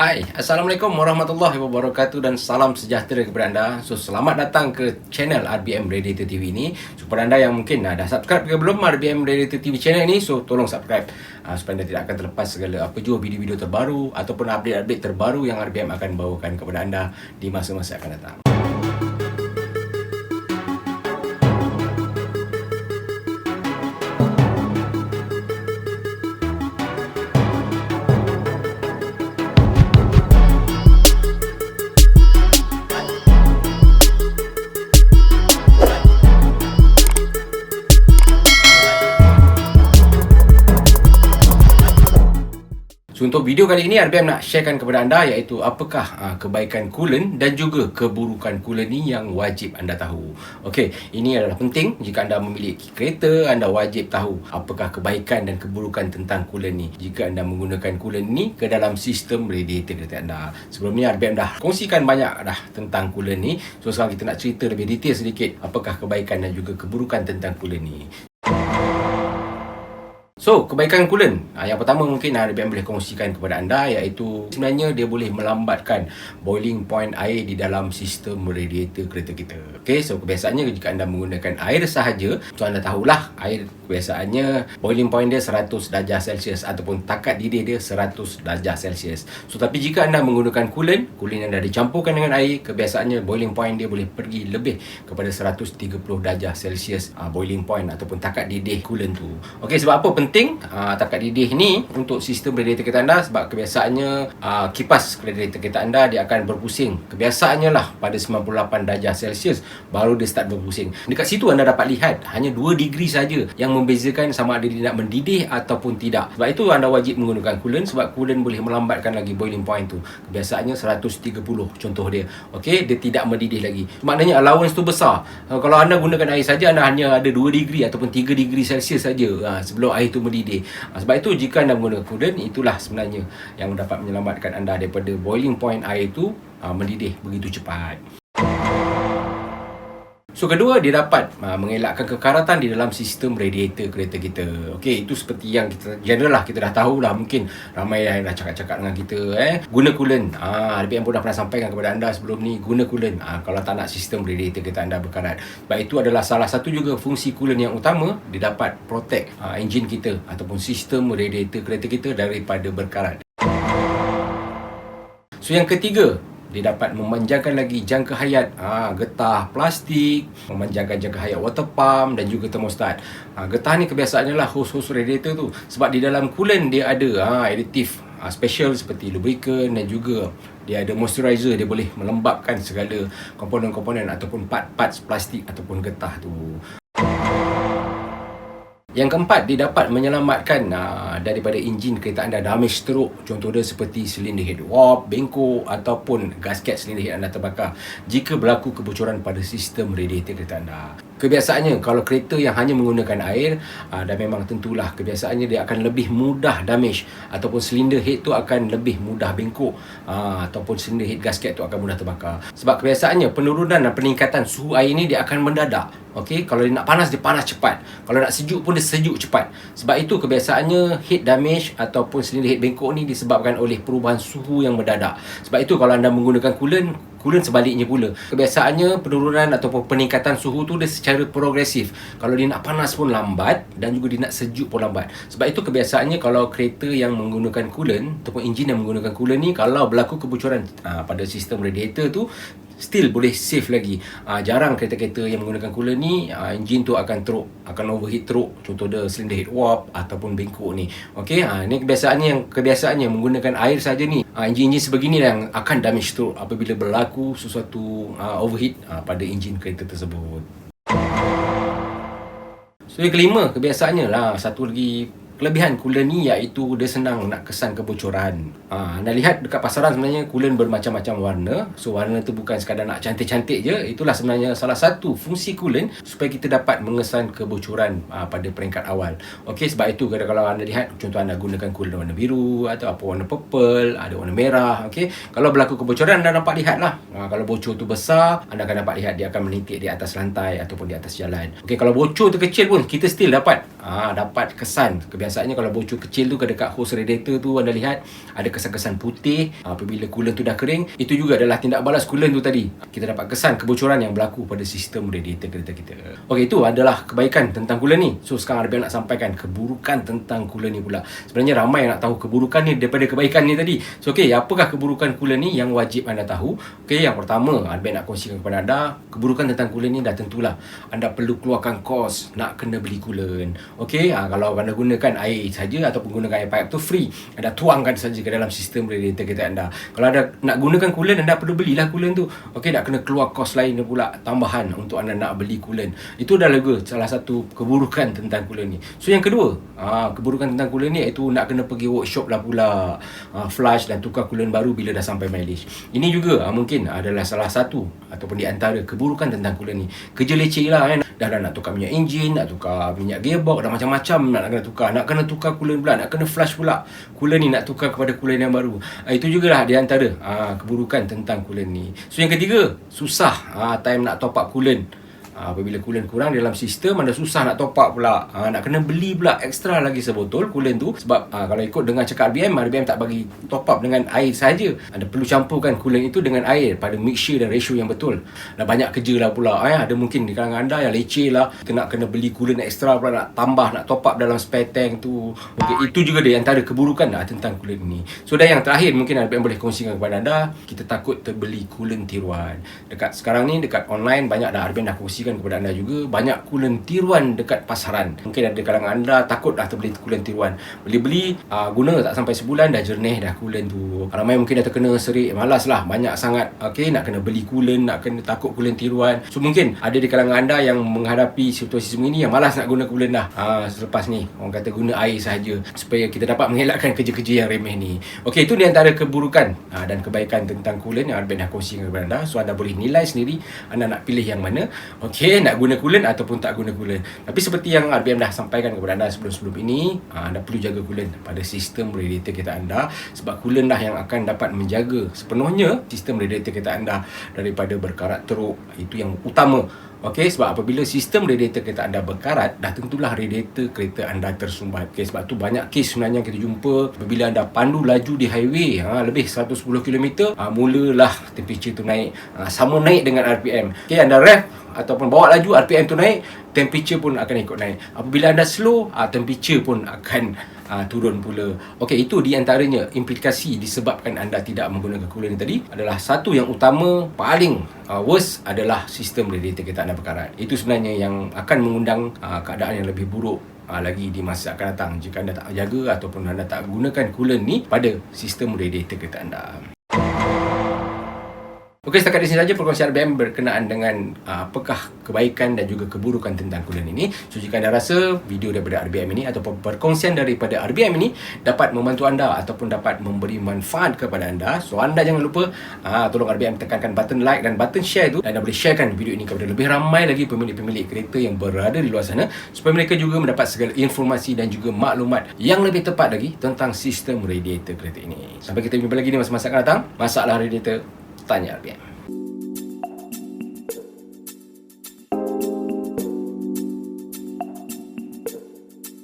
Hai, Assalamualaikum warahmatullahi wabarakatuh dan salam sejahtera kepada anda. So, selamat datang ke channel RBM Radiator TV ini. So, pada anda yang mungkin dah subscribe ke belum RBM Radiator TV channel ini, so tolong subscribe supaya anda tidak akan terlepas segala apa jua video-video terbaru ataupun update-update terbaru yang RBM akan bawakan kepada anda di masa-masa akan datang. So, untuk video kali ini RBM nak sharekan kepada anda iaitu apakah kebaikan coolant dan juga keburukan coolant ni yang wajib anda tahu. Okey, ini adalah penting jika anda memiliki kereta, anda wajib tahu apakah kebaikan dan keburukan tentang coolant ni jika anda menggunakan coolant ni ke dalam sistem radiator kereta anda. Sebelum ni RBM dah kongsikan banyak dah tentang coolant ni. So, sekarang kita nak cerita lebih detail sedikit apakah kebaikan dan juga keburukan tentang coolant ni. So, kebaikan coolant yang pertama mungkin RBM boleh kongsikan kepada anda iaitu sebenarnya dia boleh melambatkan boiling point air di dalam sistem radiator kereta kita. Okey, so kebiasaannya jika anda menggunakan air sahaja, so anda tahulah air kebiasaannya boiling point dia 100 darjah Celsius ataupun takat didih dia 100 darjah Celsius. So, tapi jika anda menggunakan coolant yang dah dicampurkan dengan air, kebiasaannya boiling point dia boleh pergi lebih kepada 130 darjah Celsius boiling point ataupun takat didih coolant tu. Okey, sebab apa penting takat didih ni untuk sistem radiator kereta anda? Sebab kebiasaannya kipas radiator kereta anda dia akan berpusing. Kebiasaannya lah pada 98 darjah Celsius baru dia start berpusing. Dekat situ anda dapat lihat hanya 2 degree saja yang membezakan sama ada dia nak mendidih ataupun tidak. Sebab itu anda wajib menggunakan coolant sebab coolant boleh melambatkan lagi boiling point tu. Kebiasaannya 130 contoh dia. Okey, dia tidak mendidih lagi. Maknanya allowance tu besar. Kalau anda gunakan air saja anda hanya ada 2 degree ataupun 3 degree Celsius saja sebelum air tu mendidih. Sebab itu jika anda menggunakan coolant, itulah sebenarnya yang dapat menyelamatkan anda daripada boiling point air itu mendidih begitu cepat. So, kedua, dia dapat mengelakkan kekaratan di dalam sistem radiator kereta kita. Okey, itu seperti yang kita general lah, kita dah tahu lah, mungkin ramai yang dah cakap-cakap dengan kita guna coolant. RBM pun dah pernah sampaikan kepada anda sebelum ni, guna coolant kalau tak nak sistem radiator kereta anda berkarat. Sebab itu adalah salah satu juga fungsi coolant yang utama, dia dapat protect enjin kita ataupun sistem radiator kereta kita daripada berkarat. So, yang ketiga, dia dapat memanjangkan lagi jangka hayat getah plastik, memanjangkan jangka hayat water pump dan juga termostat. Getah ni kebiasaannya lah hos-hos radiator tu. Sebab di dalam coolant dia ada aditif special seperti lubricant dan juga dia ada moisturizer. Dia boleh melembabkan segala komponen-komponen ataupun part-parts plastik ataupun getah tu. Yang keempat, dia dapat menyelamatkan daripada enjin kereta anda damage teruk. Contoh dia seperti silinder head warp, bengkok ataupun gasket silinder head anda terbakar jika berlaku kebocoran pada sistem radiator kereta anda. Kebiasaannya kalau kereta yang hanya menggunakan air dan memang tentulah kebiasaannya dia akan lebih mudah damage ataupun silinder head tu akan lebih mudah bengkok ataupun silinder head gasket tu akan mudah terbakar. Sebab kebiasaannya penurunan dan peningkatan suhu air ni dia akan mendadak. Okey, kalau dia nak panas, dia panas cepat. Kalau nak sejuk pun dia sejuk cepat. Sebab itu kebiasaannya head damage ataupun silinder head bengkok ni disebabkan oleh perubahan suhu yang mendadak. Sebab itu kalau anda menggunakan coolant sebaliknya pula. Kebiasaannya penurunan ataupun peningkatan suhu tu dia secara progresif. Kalau dia nak panas pun lambat dan juga dia nak sejuk pun lambat. Sebab itu kebiasaannya kalau kereta yang menggunakan coolant ataupun enjin yang menggunakan coolant ni, kalau berlaku kebocoran pada sistem radiator tu, still boleh save lagi. Jarang kereta-kereta yang menggunakan coolant ni enjin tu akan teruk, akan overheat teruk. Contoh dia cylinder head warp ataupun bengkok ni. Okey, ni kebiasaannya menggunakan air saja ni. Enjin-enjin sebegini yang akan damage teruk apabila berlaku sesuatu overheat pada enjin kereta tersebut. So, yang kelima, kebiasaannya lah satu lagi kelebihan coolant ni iaitu dia senang nak kesan kebocoran. Anda lihat dekat pasaran sebenarnya coolant bermacam-macam warna. So, warna tu bukan sekadar nak cantik-cantik je. Itulah sebenarnya salah satu fungsi coolant supaya kita dapat mengesan kebocoran pada peringkat awal. Okey, sebab itu kalau anda lihat contoh anda gunakan coolant warna biru atau apa warna purple, ada warna merah. Okey, kalau berlaku kebocoran anda dapat lihat lah. Kalau bocor tu besar, anda akan dapat lihat dia akan menitik di atas lantai ataupun di atas jalan. Okey, kalau bocor tu kecil pun kita still dapat kesan. Kebiasaan Biasanya kalau bocor kecil tu dekat hose radiator tu anda lihat ada kesan-kesan putih. Apabila coolant tu dah kering, itu juga adalah tindak balas coolant tu tadi. Kita dapat kesan kebocoran yang berlaku pada sistem radiator kereta kita. Okey, itu adalah kebaikan tentang coolant ni. So sekarang RBM nak sampaikan keburukan tentang coolant ni pula. Sebenarnya ramai yang nak tahu keburukan ni daripada kebaikan ni tadi. So okey, apakah keburukan coolant ni yang wajib anda tahu? Okey, yang pertama RBM nak kongsikan kepada anda, keburukan tentang coolant ni dah tentulah anda perlu keluarkan kos nak kena beli coolant. Okey, kalau anda gunakan air saja ataupun gunakan air pipe tu free, anda tuangkan saja ke dalam sistem radiator kereta anda. Kalau anda nak gunakan coolant, anda perlu belilah coolant tu. Okey, nak kena keluar kos lain pula tambahan untuk anda nak beli coolant. Itu dah juga salah satu keburukan tentang coolant ni. So yang kedua, keburukan tentang coolant ni iaitu nak kena pergi workshop lah pula, flush dan tukar coolant baru bila dah sampai mileage. Ini juga mungkin adalah salah satu ataupun di antara keburukan tentang coolant ni. Kerja leceh lah kan. Dah nak tukar minyak enjin, nak tukar minyak gearbox, dah macam-macam nak kena tukar. Nak kena tukar coolant pula, nak kena flush pula coolant ni, nak tukar kepada coolant yang baru. Itu jugalah di antara keburukan tentang coolant ni. So yang ketiga, susah time nak top up coolant. Apabila coolant kurang dalam sistem, anda susah nak top up pula. Nak kena beli pula ekstra lagi sebotol coolant tu. Sebab kalau ikut dengan cakap RBM tak bagi top up dengan air saja. Anda perlu campurkan coolant itu dengan air pada mixture dan ratio yang betul. Dah banyak kerja lah pula. Ada mungkin di kalangan anda yang leceh lah, kita nak kena beli coolant ekstra pula, nak tambah, nak top up dalam spare tank tu. Okay, itu juga di antara keburukan tentang coolant ni. So dan yang terakhir mungkin RBM boleh kongsikan kepada anda, kita takut terbeli coolant tiruan. Dekat sekarang ni, dekat online banyak dah RBM dah kongsikan kepada anda juga, banyak coolant tiruan dekat pasaran. Mungkin ada kalangan anda takut dah terbeli coolant tiruan. Beli-beli, guna tak sampai sebulan dah jernih dah coolant tu. Ramai mungkin dah terkena serik, malas lah, banyak sangat nak kena beli coolant, nak kena takut coolant tiruan. So mungkin ada di kalangan anda yang menghadapi situasi semua ini, yang malas nak guna coolant dah. Selepas ni orang kata guna air sahaja supaya kita dapat mengelakkan kerja-kerja yang remeh ni. Okey, itu di antara keburukan dan kebaikan tentang coolant yang RBM dah kongsikan kepada anda. So anda boleh nilai sendiri anda nak pilih yang mana. Okey, nak guna coolant ataupun tak guna coolant. Tapi seperti yang RBM dah sampaikan kepada anda sebelum-sebelum ini, anda perlu jaga coolant pada sistem radiator kereta anda, sebab coolant dah yang akan dapat menjaga sepenuhnya sistem radiator kereta anda daripada berkarat teruk. Itu yang utama. Okey, sebab apabila sistem radiator kereta anda berkarat, dah tentulah radiator kereta anda tersumbat. Okey, sebab tu banyak kes sebenarnya kita jumpa apabila anda pandu laju di highway lebih 110 km, mulalah temperature tu naik, sama naik dengan RPM. Okey, anda rev ataupun bawa laju, RPM tu naik, temperature pun akan ikut naik. Apabila anda slow, temperature pun akan turun pula. Okey, itu di antaranya implikasi disebabkan anda tidak menggunakan coolant tadi. Adalah satu yang utama, paling worst adalah sistem radiator kereta anda berkarat. Itu sebenarnya yang akan mengundang keadaan yang lebih buruk lagi di masa akan datang jika anda tak jaga ataupun anda tak gunakan coolant ni pada sistem radiator kereta anda. Okey, setakat di sini saja perkongsian RBM berkenaan dengan apakah kebaikan dan juga keburukan tentang coolant ini. So jika anda rasa video daripada RBM ini ataupun perkongsian daripada RBM ini dapat membantu anda ataupun dapat memberi manfaat kepada anda, so anda jangan lupa tolong RBM tekankan button like dan button share itu, dan anda boleh sharekan video ini kepada lebih ramai lagi pemilik-pemilik kereta yang berada di luar sana, supaya mereka juga mendapat segala informasi dan juga maklumat yang lebih tepat lagi tentang sistem radiator kereta ini. Sampai kita jumpa lagi di masa-masa akan datang. Masalah radiator, tanya RBM.